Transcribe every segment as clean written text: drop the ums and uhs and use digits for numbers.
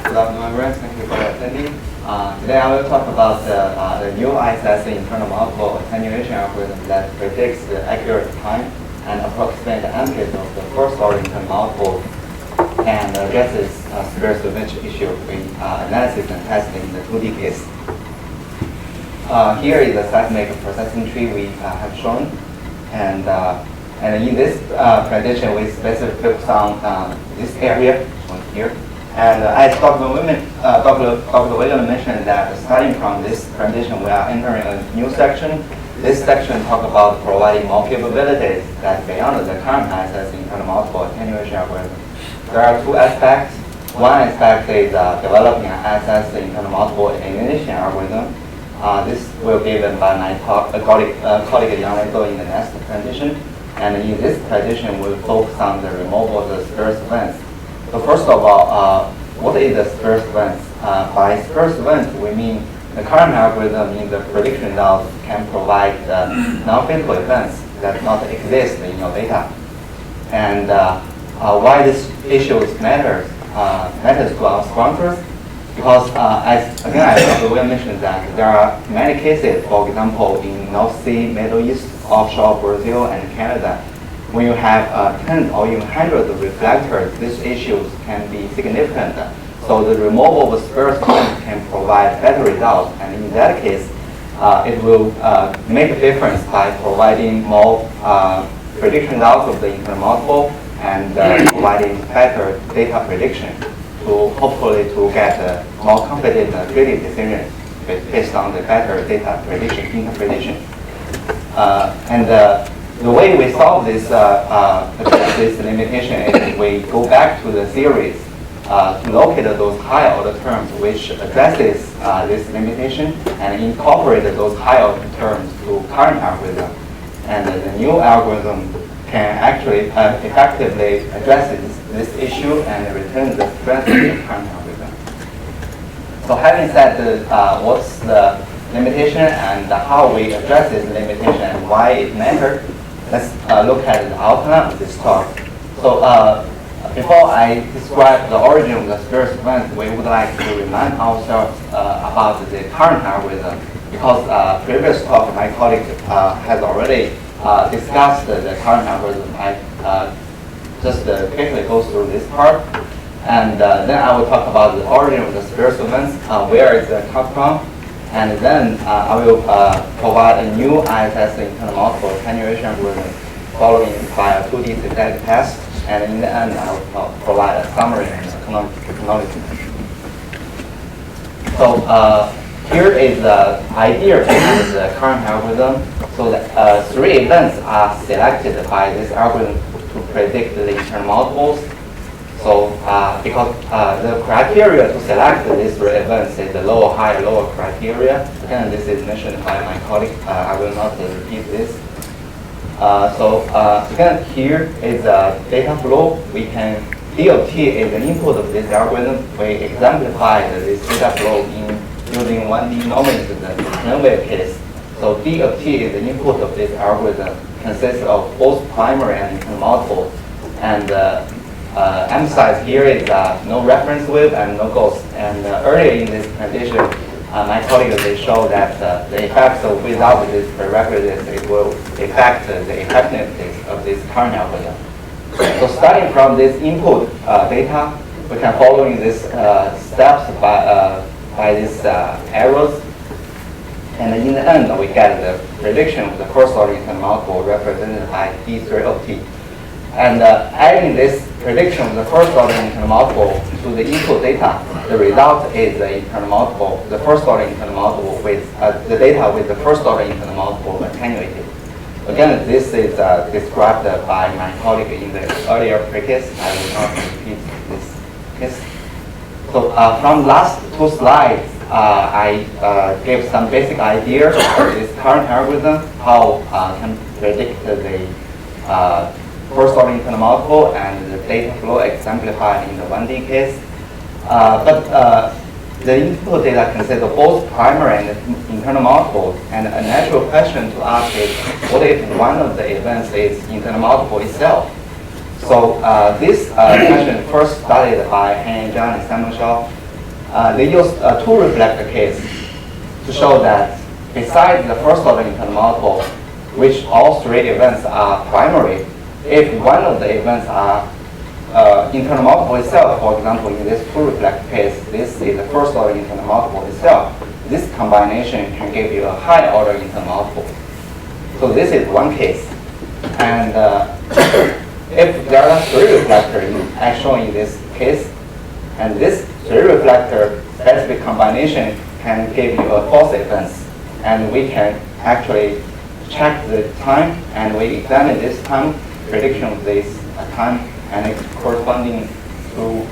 Good afternoon, everyone. Thank you for attending. Today I will talk about the new ISS internal-multiple-attenuation algorithm that predicts the accurate time and approximate the amplitude of the first-order internal-multiple and addresses spurious event issue in analysis and testing in the 2D case. Here is the seismic processing tree we have shown, and in this presentation we specifically focus on this area shown here. And as Dr. William mentioned that starting from this presentation we are entering a new section. This section talks about providing more capabilities that beyond the current ISS internal-multiple-attenuation algorithm. There are two aspects. One aspect is developing an ISS internal-multiple-attenuation algorithm. This will be given by my colleague Yang in the next presentation. And in this presentation, we'll focus on the removal of the spurious events. So first of all, what is the spurious events? By spurious events, we mean the current algorithm in the prediction results can provide non-physical events that not exist in your data. And why this issue matters to our sponsors? Because as we mentioned that there are many cases, for example, in North Sea, Middle East, offshore Brazil and Canada, when you have tens or even hundreds of reflectors, these issues can be significant. So the removal of spurious events can provide better results, and in that case, it will make a difference by providing more prediction results of the internal-multiple and providing better data prediction to hopefully to get more confident trading decisions based on the better data prediction interpretation. The way we solve this limitation is we go back to the series to locate those higher order terms which addresses this limitation and incorporate those higher order terms to current algorithm. And the new algorithm can actually effectively address this issue and return the strength of the current algorithm. So having said what's the limitation and how we address this limitation and why it matters, let's look at the outline of this talk. So before I describe the origin of the spurious events, we would like to remind ourselves about the current algorithm, because previous talk my colleague has already discussed the current algorithm. I just quickly go through this part, and then I will talk about the origin of the spurious events, where it comes from. And then I will provide a new ISS internal-multiple-attenuation algorithm following by a 2D synthetic test. And in the end, I will provide a summary and acknowledgement. So here is the idea behind the current algorithm. So that three events are selected by this algorithm to predict the internal-multiples. So because the criteria to select these three events is the lower, higher, lower criteria. Again, this is mentioned by my colleague. I will not repeat this. So again, here is a data flow. We can, DOT is an input of this algorithm. We exemplified this data flow using 1D normalism, the Snowball case. So DOT is the input of this algorithm, consists of both primary and internal-multiple. And emphasize here is no reference width and no ghost. And earlier in this presentation, my colleagues they show that the effects of without this prerequisite, it will affect the effectiveness of this current algorithm. So starting from this input data, we can follow in this steps by these arrows. And in the end, we get the prediction of the first order internal-multiple represented by D3 of T. And adding this prediction of the first order internal-multiple to the input data, the result is the internal-multiple, the first order internal-multiple with the data with the first order internal-multiple attenuated. Again, this is described by my colleague in the earlier pre-case. I will not repeat this case. So from last two slides, I gave some basic idea of this current algorithm, how can predict the first order internal-multiple and the data flow exemplified in the 1D case. But the input data consists of both primary and internal-multiples, and a natural question to ask is, what if one of the events is internal-multiple itself? So this question first studied by Han Zhang and Simon Chao they use a two reflector case to show that besides the first order internal multiple, which all three events are primary, if one of the events are internal multiple itself, for example, in this two reflector case, this is the first order internal multiple itself, this combination can give you a high order internal multiple. So this is one case. And if there are three reflectors as shown in this case, and this three reflector specific combination can give you a false events, and we can actually check the time, and we examine this time prediction of this time, and it's corresponding to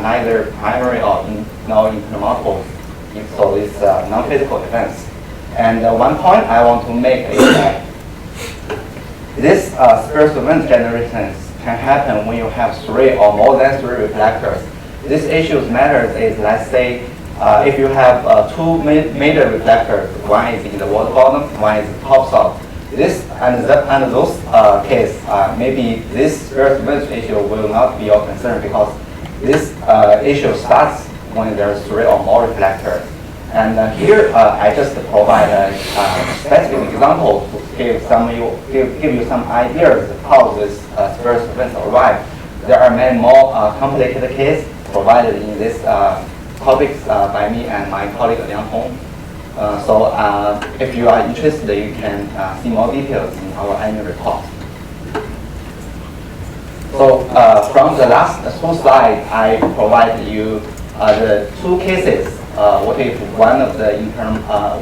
neither primary or no internal multiples. So it's non-physical events. And one point I want to make is that this spurious event generations can happen when you have three or more than three reflectors. This issue matters is, let's say, if you have two major reflectors, one is in the water bottom, one is top salt. This and those case, maybe this spurious event issue will not be your concern, because this issue starts when there are three or more reflectors. And here I just provide a specific example to give you some ideas of how this spurious events arrive. There are many more complicated cases provided in this topics by me and my colleague Liang Hong. So if you are interested, you can see more details in our annual report. So from the last two slides, I provided you the two cases. What if one of the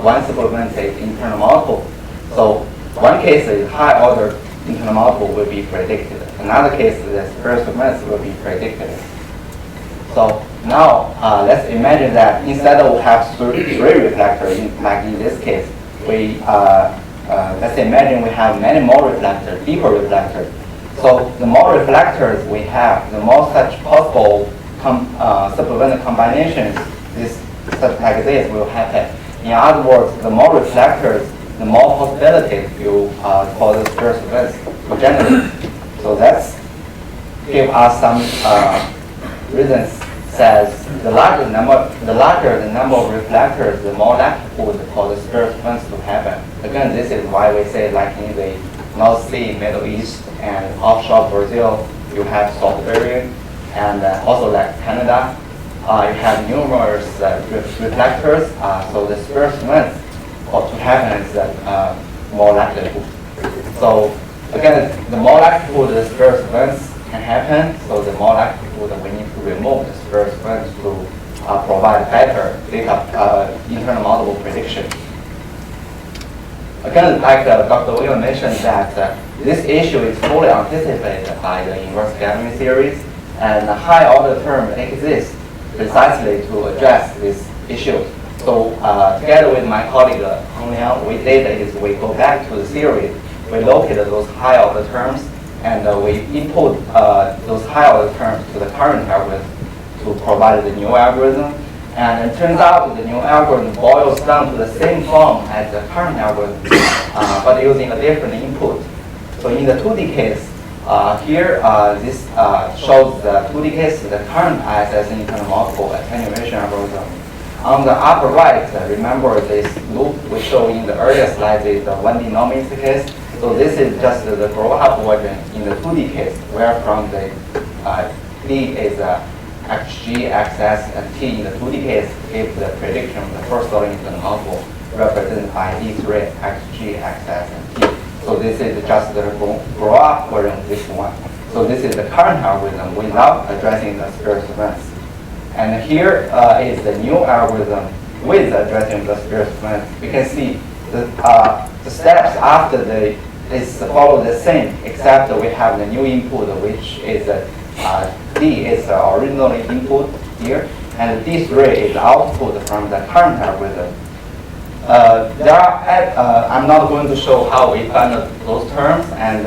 one supplement is internal multiple? So one case is high order internal multiple will be predicted. Another case is the spurious events will be predicted. So now let's imagine that instead of have three reflectors, like in this case, we let's imagine we have many more reflectors, deeper reflectors. So the more reflectors we have, the more such possible supplement combinations like this will happen. In other words, the more reflectors, the more possibilities you for the spurious events to generate. So that's give us some reasons. Says the larger the number of reflectors, the more likelihood for the spurious events to happen. Again, this is why we say, like in the North Sea, Middle East, and offshore Brazil, you have salt barrier, and also like Canada, you have numerous reflectors. So the spurious events to happen is more likelihood. So again, the more likelihood the spurious events can happen, so the more likelihood we need to remove the spurious events to provide better data internal multiple prediction. Again, like Dr. William mentioned, that this issue is fully anticipated by the inverse scattering series, and a high order term exists precisely to address this issue. So together with my colleague Hong Liang, we did is we go back to the series, we located those high order terms, and we input those high order terms to the current algorithm to provide the new algorithm. And it turns out the new algorithm boils down to the same form as the current algorithm, but using a different input. So in the 2D case, here this shows the 2D case, the current ISS internal multiple attenuation algorithm. On the upper right, remember this loop we showed in the earlier slide is the 1D normative case. So this is just the grow-up version in the 2D case, where from the D is XG, XS, and T in the 2D case give the prediction of the first order internal multiple represented by D3, XG, XS, and T. So this is just the grow-up version of this one. So this is the current algorithm without addressing the spurious events. And here is the new algorithm with addressing the spurious events. We can see the steps after is follow the same, except we have the new input, which is D is the original input here, and D3 is output from the current algorithm. I'm not going to show how we find those terms, and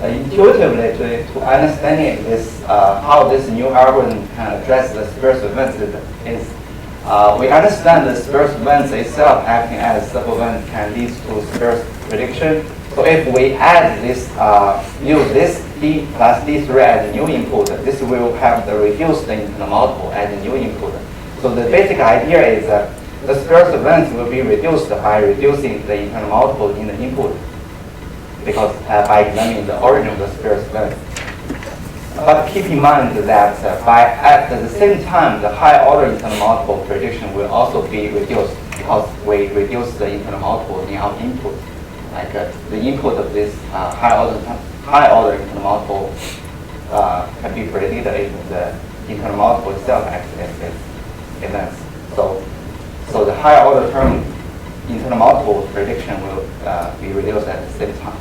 intuitively to understanding this, how this new algorithm can address the spurious events is we understand the spurious events itself acting as sub-event can lead to spurious prediction. So if we add this, use this D plus D3 as a new input, this will have the reduced internal multiple as a new input. So the basic idea is the spurious events will be reduced by reducing the internal multiple in the input, because by examining the origin of the spurious events. But keep in mind that at the same time, the high order internal multiple prediction will also be reduced, because we reduce the internal multiple in our input. Like the input of this high order internal multiple can be predicted if the internal multiple itself acts as its events. So the higher order term internal multiple prediction will be reduced at the same time.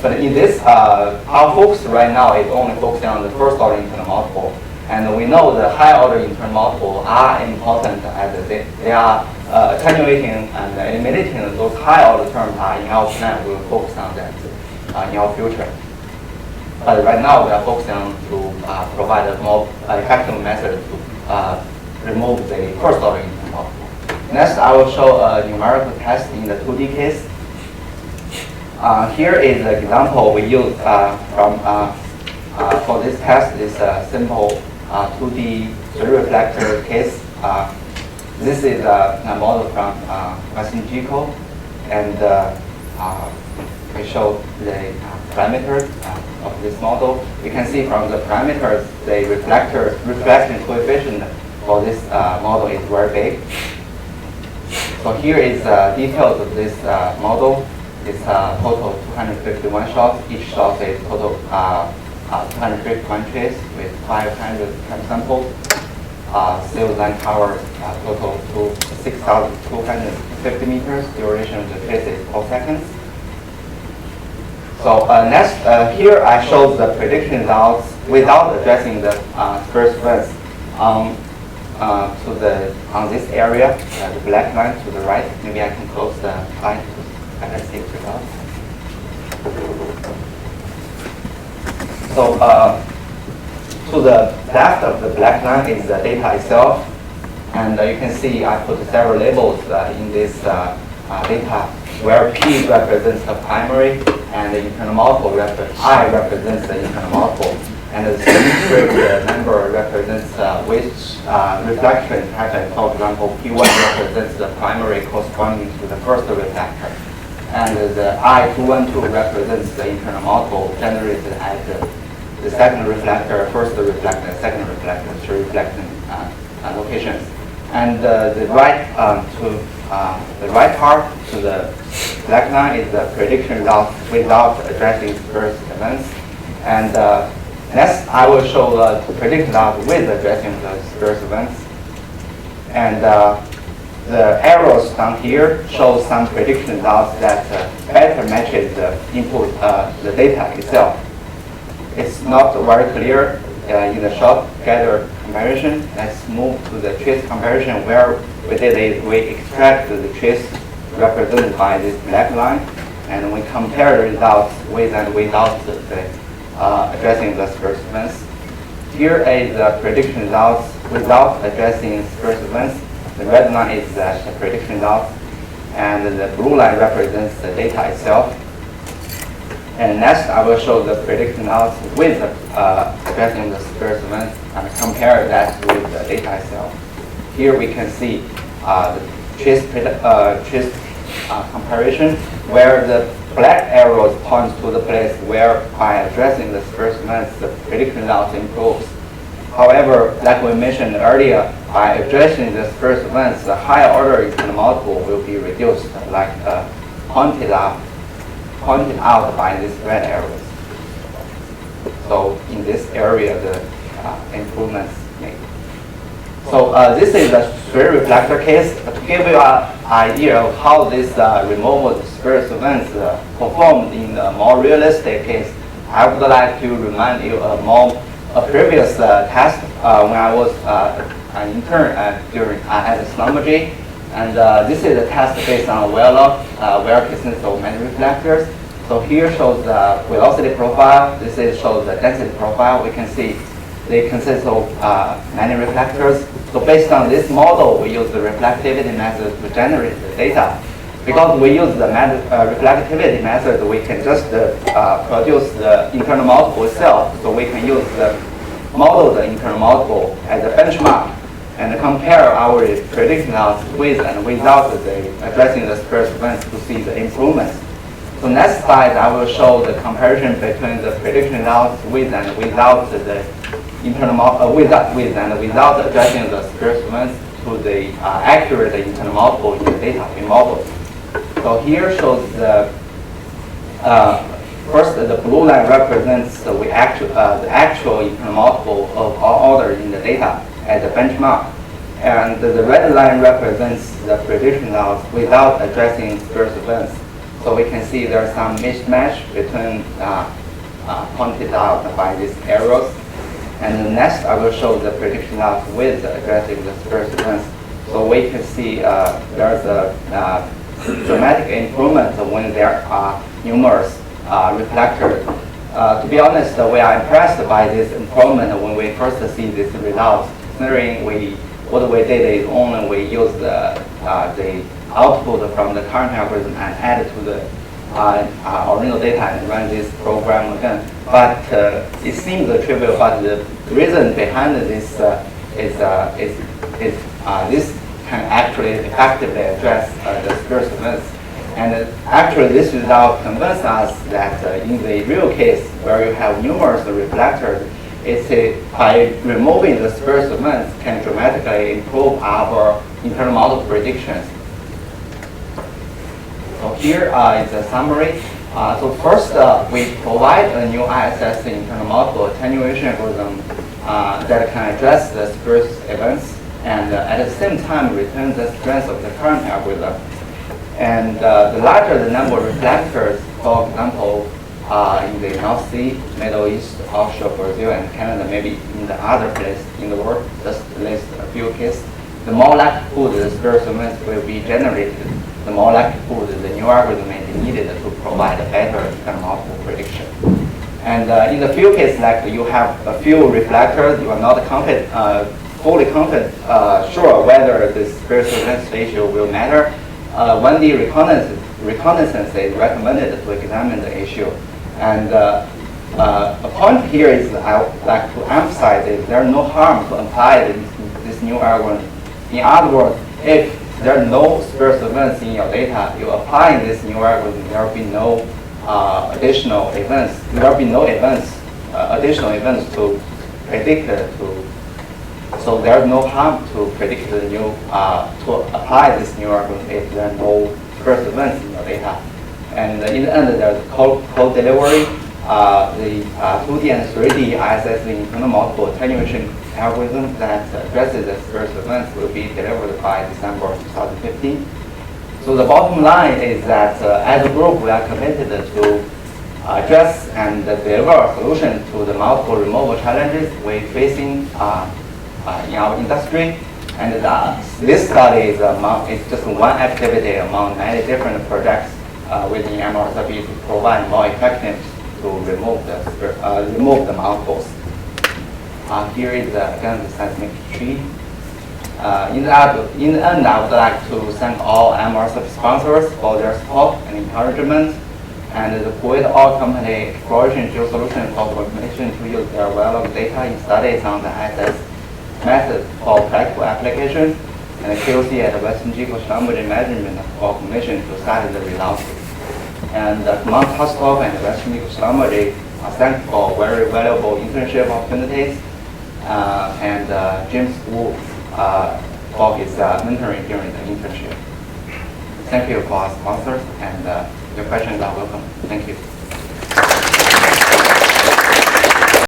But in this, our focus right now is only focusing on the first order internal multiple. And we know the high order internal multiple are important as they are attenuating and eliminating those high order terms in our plan. We will focus on that in our future. But right now we are focusing on to provide a more effective method to remove the first order internal multiple. Next, I will show a numerical test in the 2D case. Here is the example we use for this test. This simple 2D 3-reflector case. This is a model from Western G-code, and we show the parameters of this model. You can see from the parameters, the reflection coefficient for this model is very big. So here is details of this model. It's total 251 shots. Each shot is total 251 trays with 500 samples. Sales line cover total to 6,250 meters. Duration of the trace is 4 seconds. So next, here I show the prediction results without addressing the spurious events on this area, the black line to the right. Maybe I can close the line. So to the left of the black line is the data itself, and you can see I put several labels in this data, where P represents the primary and the internal multiple I represents the internal multiple, and the symmetric number represents which reflection pattern. For example, P1 represents the primary corresponding to the first reflector. And the I212 represents the internal multiple generated at the second reflector, first reflector, second reflector, three reflecting locations. And the right part to the black line is the prediction result without addressing spurious events. And next, I will show the prediction result with addressing the spurious events. And the arrows down here show some prediction results that better matches the input, the data itself. It's not very clear in the shot gather comparison. Let's move to the trace comparison, where we did is we extract the trace represented by this black line, and we compare the results with and without addressing the spurious events. Here is the prediction results without addressing spurious events. The red line is the prediction result, and the blue line represents the data itself. And next, I will show the prediction results with addressing the spurious events and compare that with the data itself. Here we can see the trace comparison, where the black arrows point to the place where by addressing the spurious events, the prediction results improves. However, like we mentioned earlier, by addressing the spurious events, the higher order internal multiple will be reduced, like pointed out by these red arrows. So in this area, the improvements made. So this is a 3-reflector case. To give you an idea of how this removal of spurious events performed in a more realistic case, I would like to remind you of a previous test when I was an intern at Astronomy, and this is a test based on well consist of many reflectors. So here shows the velocity profile. This shows the density profile. We can see they consist of many reflectors. So based on this model, we use the reflectivity method to generate the data. Because we use the reflectivity method, we can just produce the internal multiple itself. So we can use the model the internal multiple as a benchmark and compare our prediction loss with and without addressing the spurious events to see the improvements. So next slide, I will show the comparison between the prediction loss with and without the with and without addressing the spurious events to the accurate internal multiple in the data we modeled. So here shows the first, the blue line represents the actual internal multiple of all orders in the data as a benchmark. And the red line represents the prediction loss without addressing spurious events. So we can see there's some mismatch between pointed out by these arrows. And next, I will show the prediction loss with addressing the spurious events. So we can see there's a dramatic improvement when there are numerous reflectors. To be honest, we are impressed by this improvement when we first see this result. Considering what we did is only we use the output from the current algorithm and add it to the original data and run this program again. But it seems trivial, but the reason behind this is this can actually effectively address the spurious events. And actually, this result convinces us that in the real case, where you have numerous reflectors, it's by removing the spurious events can dramatically improve our internal model predictions. So here is a summary. So first, we provide a new ISS internal multiple attenuation algorithm that can address the spurious events and at the same time retain the strength of the current algorithm. And the larger the number of reflectors, for example, in the North Sea, Middle East, offshore Brazil, and Canada, maybe in the other place in the world, just list a few cases, the more likelihood the spurious events will be generated, the more likelihood the new algorithm may be needed to provide a better internal multiple prediction. And in the few cases, like you have a few reflectors, you are not fully confident, sure whether the spurious events ratio will matter. 1D reconnaissance is recommended to examine the issue. And a point here is I would like to emphasize is there's no harm to apply this new algorithm. In other words, if there are no spurious events in your data, you apply this new algorithm, there will be no additional events. There will be no additional events to predict so there's no harm to predict the new, to apply this new algorithm if there are no spurious events in your data. And in the end, there's code delivery. The 2D and 3D ISS internal multiple attenuation algorithm that addresses the spurious events will be delivered by December 2015. So the bottom line is that as a group, we are committed to address and deliver a solution to the multiple removal challenges we're facing in our industry. And this study is just one activity among many different projects within M-OSRP to provide more effectiveness to remove the multiples. Here is again the seismic tree. In the end, I would like to thank all M-OSRP sponsors for their support and encouragement, and the Kuwait Oil Company Exploration Geosolution Corporation to use their well-known data in studies on the ISS method for practical application, and the KOC at the Western Geological Measurement Commission to study the results. And Mount Hostop and Western Geological are thanked for very valuable internship opportunities, and James Wu for his mentoring during the internship. Thank you for our sponsors, and your questions are welcome. Thank you.